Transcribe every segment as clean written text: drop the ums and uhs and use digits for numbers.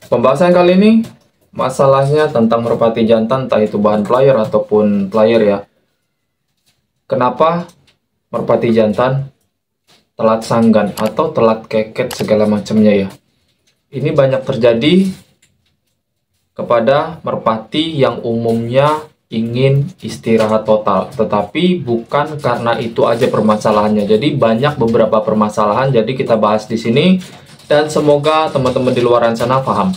Pembahasan kali ini masalahnya tentang merpati jantan, entah itu bahan player ataupun player ya. Kenapa merpati jantan telat sanggan atau telat keket segala macamnya ya. Ini banyak terjadi kepada merpati yang umumnya ingin istirahat total, tetapi bukan karena itu aja permasalahannya. Jadi banyak beberapa permasalahan, jadi kita bahas di sini dan semoga teman-teman di luar sana paham.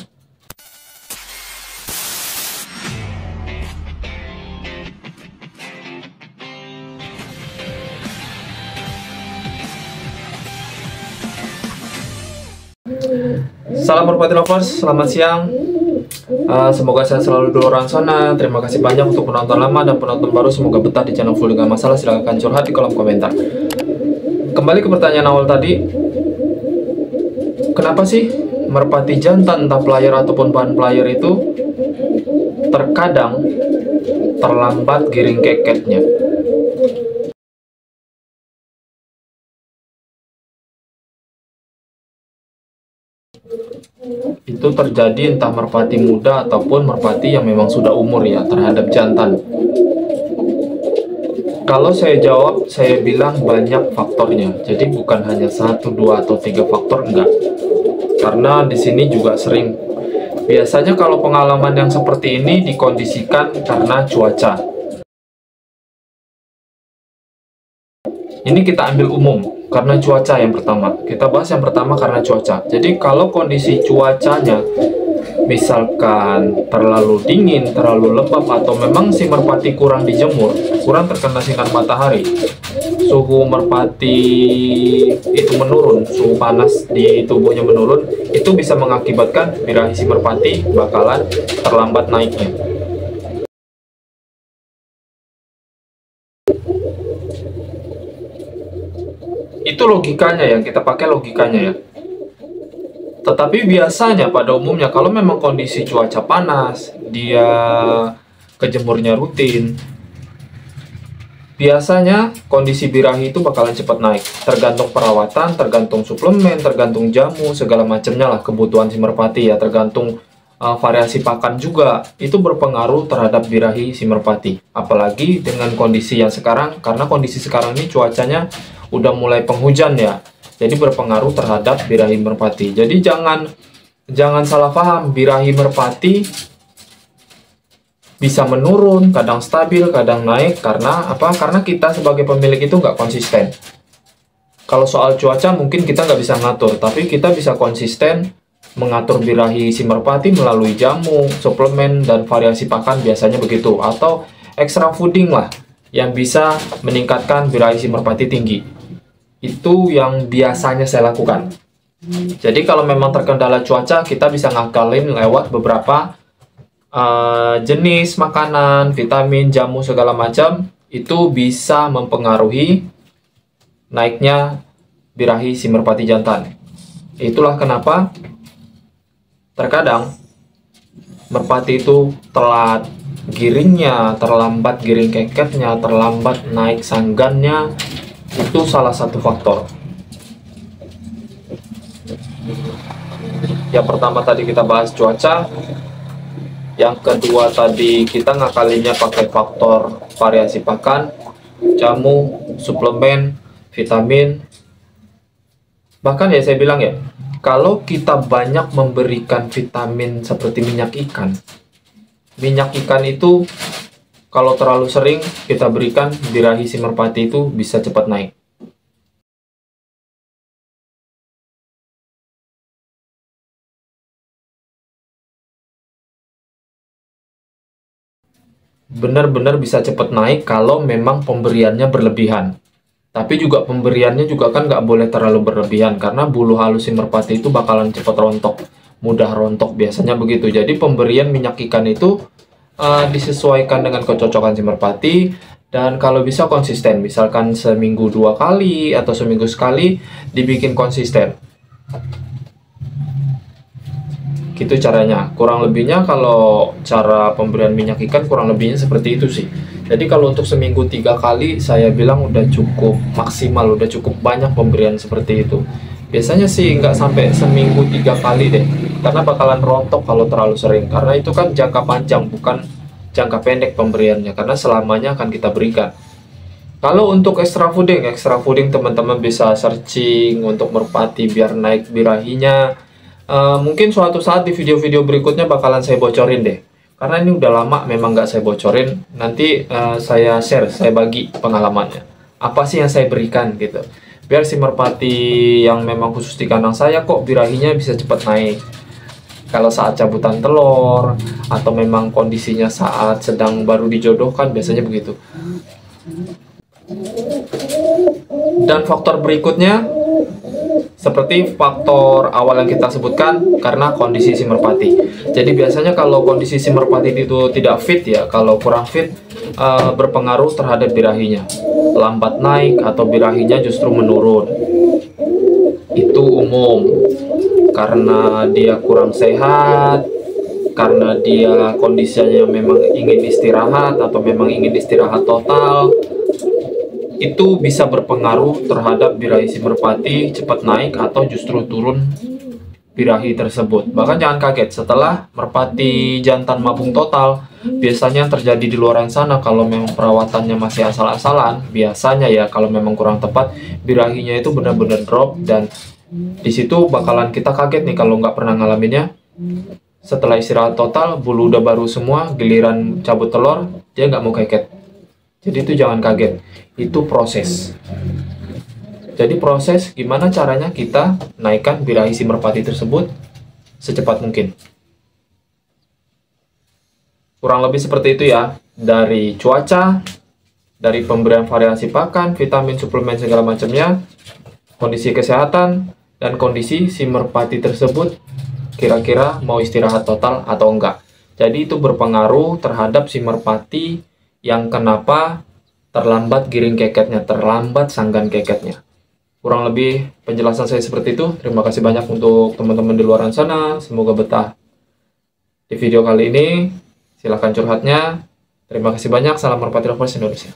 Salam merpati lovers, selamat siang. Semoga saya selalu di luar sana. Terima kasih banyak untuk penonton lama dan penonton baru. Semoga betah di channel Full Dengan Masalah. Silahkan curhat di kolom komentar. Kembali ke pertanyaan awal tadi, kenapa sih merpati jantan entah player ataupun bahan player itu terkadang terlambat giring keketnya? Itu terjadi entah merpati muda ataupun merpati yang memang sudah umur ya terhadap jantan. Kalau saya jawab, saya bilang banyak faktornya. Jadi bukan hanya 1, 2, atau 3 faktor, enggak. Karena di sini juga sering. Biasanya kalau pengalaman yang seperti ini dikondisikan karena cuaca. Ini kita ambil umum, karena cuaca yang pertama. Kita bahas yang pertama karena cuaca. Jadi kalau kondisi cuacanya misalkan terlalu dingin, terlalu lembab, atau memang si merpati kurang dijemur, kurang terkena sinar matahari, suhu merpati itu menurun, suhu panas di tubuhnya menurun, itu bisa mengakibatkan birahi si merpati bakalan terlambat naiknya. Itu logikanya ya, kita pakai logikanya ya. Tetapi biasanya pada umumnya kalau memang kondisi cuaca panas, dia kejemurnya rutin, biasanya kondisi birahi itu bakalan cepat naik. Tergantung perawatan, tergantung suplemen, tergantung jamu, segala macamnya lah kebutuhan si merpati ya. Tergantung variasi pakan juga, itu berpengaruh terhadap birahi si merpati. Apalagi dengan kondisi yang sekarang, karena kondisi sekarang ini cuacanya udah mulai penghujan ya. Jadi berpengaruh terhadap birahi merpati. Jadi jangan salah paham, birahi merpati bisa menurun, kadang stabil, kadang naik. Karena apa? Karena kita sebagai pemilik itu nggak konsisten. Kalau soal cuaca mungkin kita nggak bisa ngatur, tapi kita bisa konsisten mengatur birahi si merpati melalui jamu, suplemen, dan variasi pakan, biasanya begitu. Atau extra fooding lah, yang bisa meningkatkan birahi si merpati tinggi. Itu yang biasanya saya lakukan. Jadi kalau memang terkendala cuaca, kita bisa ngakalin lewat beberapa jenis makanan, vitamin, jamu, segala macam. Itu bisa mempengaruhi naiknya birahi si merpati jantan. Itulah kenapa terkadang merpati itu telat giringnya, terlambat giring keketnya, terlambat naik sanggannya. Itu salah satu faktor. Yang pertama tadi kita bahas cuaca. Yang kedua tadi kita ngakalinnya pakai faktor variasi pakan, jamu, suplemen, vitamin. Bahkan ya saya bilang ya, kalau kita banyak memberikan vitamin seperti minyak ikan itu kalau terlalu sering kita berikan, birahi si merpati itu bisa cepat naik. Benar-benar bisa cepat naik kalau memang pemberiannya berlebihan. Tapi juga pemberiannya juga kan nggak boleh terlalu berlebihan, karena bulu halus si merpati itu bakalan cepat rontok, mudah rontok biasanya begitu. Jadi pemberian minyak ikan itu disesuaikan dengan kecocokan si merpati, dan kalau bisa konsisten, misalkan seminggu 2 kali atau seminggu sekali dibikin konsisten. Gitu caranya. Kurang lebihnya kalau cara pemberian minyak ikan kurang lebihnya seperti itu sih. Jadi kalau untuk seminggu 3 kali saya bilang udah cukup maksimal, udah cukup banyak pemberian seperti itu. Biasanya sih nggak sampai seminggu 3 kali deh, karena bakalan rontok kalau terlalu sering. Karena itu kan jangka panjang, bukan jangka pendek pemberiannya, karena selamanya akan kita berikan. Kalau untuk extra fooding teman-teman bisa searching untuk merpati biar naik birahinya. Mungkin suatu saat di video-video berikutnya bakalan saya bocorin deh. Karena ini udah lama memang nggak saya bocorin. Nanti saya share, saya bagi pengalamannya. Apa sih yang saya berikan gitu. Biar si merpati yang memang khusus di kandang saya kok birahinya bisa cepat naik. Kalau saat cabutan telur atau memang kondisinya saat sedang baru dijodohkan biasanya begitu. Dan faktor berikutnya seperti faktor awal yang kita sebutkan, karena kondisi si merpati. Jadi biasanya kalau kondisi si merpati itu tidak fit ya, kalau kurang fit berpengaruh terhadap birahinya, lambat naik atau birahinya justru menurun. Itu umum karena dia kurang sehat, karena dia kondisinya memang ingin istirahat atau memang ingin istirahat total. Itu bisa berpengaruh terhadap birahi si merpati cepat naik atau justru turun birahi tersebut. Bahkan jangan kaget, setelah merpati jantan mabung total, biasanya yang terjadi di luaran sana kalau memang perawatannya masih asal-asalan, biasanya ya kalau memang kurang tepat, birahinya itu benar-benar drop, dan di situ bakalan kita kaget nih kalau nggak pernah ngalaminnya. Setelah istirahat total, bulu udah baru semua, giliran cabut telur, dia nggak mau keket. Jadi itu jangan kaget, itu proses. Jadi proses gimana caranya kita naikkan birahi si merpati tersebut secepat mungkin. Kurang lebih seperti itu ya, dari cuaca, dari pemberian variasi pakan, vitamin, suplemen segala macamnya, kondisi kesehatan, dan kondisi si merpati tersebut kira-kira mau istirahat total atau enggak. Jadi itu berpengaruh terhadap si merpati yang kenapa terlambat giring keketnya, terlambat sanggan keketnya. Kurang lebih penjelasan saya seperti itu. Terima kasih banyak untuk teman-teman di luar sana. Semoga betah di video kali ini. Silahkan curhatnya. Terima kasih banyak. Salam Merpati Lovers Indonesia.